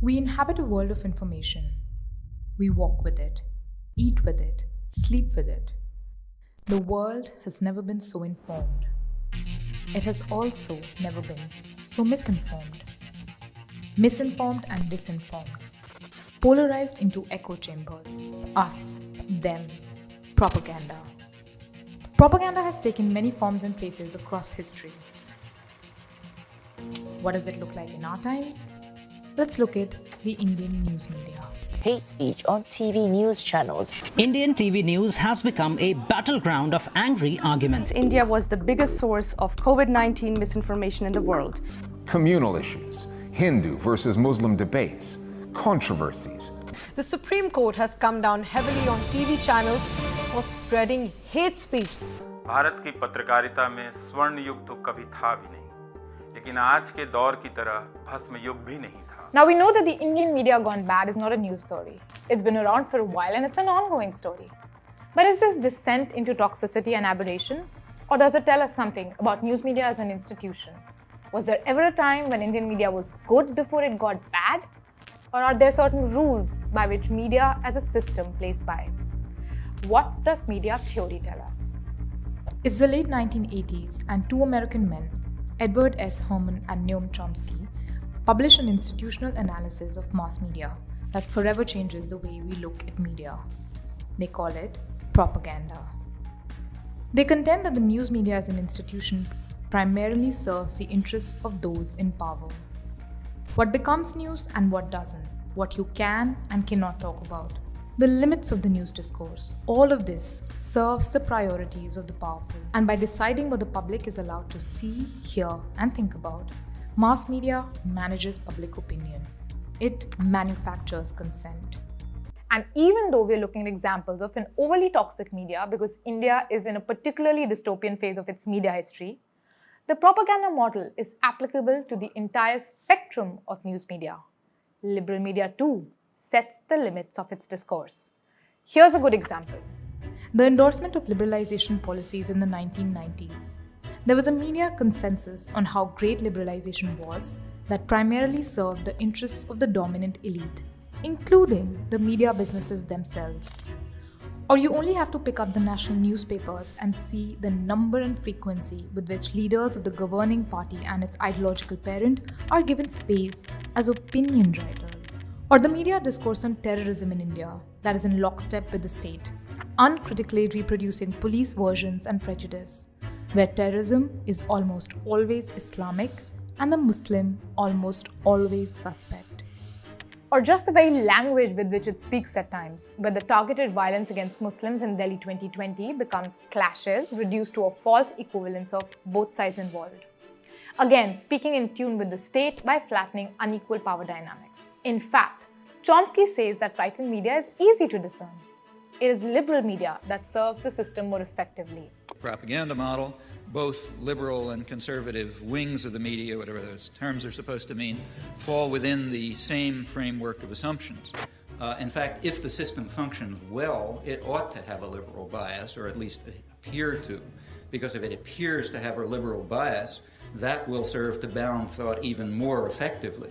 We inhabit a world of information. We walk with it, eat with it, sleep with it. The world has never been so informed. It has also never been so misinformed. Misinformed and disinformed. Polarized into echo chambers. Us, them, propaganda. Propaganda has taken many forms and faces across history. What does it look like in our times? Let's look at the Indian news media. Hate speech on TV news channels. Indian TV news has become a battleground of angry arguments. India was the biggest source of COVID-19 misinformation in the world. Communal issues, Hindu versus Muslim debates, controversies. The Supreme Court has come down heavily on TV channels for spreading hate speech. Bharat की पत्रकारिता में स्वर्ण युग तो कभी था भी नहीं, लेकिन आज के दौर की तरह भस्म युग भी नहीं था. Now we know that the Indian media gone bad is not a news story. It's been around for a while and it's an ongoing story. But is this descent into toxicity and aberration? Or does it tell us something about news media as an institution? Was there ever a time when Indian media was good before it got bad? Or are there certain rules by which media as a system plays by? What does media theory tell us? It's the late 1980s and two American men, Edward S. Herman and Noam Chomsky, publish an institutional analysis of mass media that forever changes the way we look at media. They call it propaganda. They contend that the news media as an institution primarily serves the interests of those in power. What becomes news and what doesn't, what you can and cannot talk about, the limits of the news discourse, all of this serves the priorities of the powerful. And by deciding what the public is allowed to see, hear, and think about, mass media manages public opinion. It manufactures consent. And even though we're looking at examples of an overly toxic media because India is in a particularly dystopian phase of its media history, the propaganda model is applicable to the entire spectrum of news media. Liberal media too sets the limits of its discourse. Here's a good example. The endorsement of liberalization policies in the 1990s. There was a media consensus on how great liberalization was that primarily served the interests of the dominant elite, including the media businesses themselves. Or you only have to pick up the national newspapers and see the number and frequency with which leaders of the governing party and its ideological parent are given space as opinion writers. Or the media discourse on terrorism in India that is in lockstep with the state, uncritically reproducing police versions and prejudice, where terrorism is almost always Islamic and the Muslim almost always suspect. Or just the very language with which it speaks at times, where the targeted violence against Muslims in Delhi 2020 becomes clashes reduced to a false equivalence of both sides involved. Again, speaking in tune with the state by flattening unequal power dynamics. In fact, Chomsky says that right-wing media is easy to discern. It is liberal media that serves the system more effectively. Propaganda model, both liberal and conservative wings of the media, whatever those terms are supposed to mean, fall within the same framework of assumptions. In fact, if the system functions well, it ought to have a liberal bias, or at least appear to, because if it appears to have a liberal bias, that will serve to bound thought even more effectively.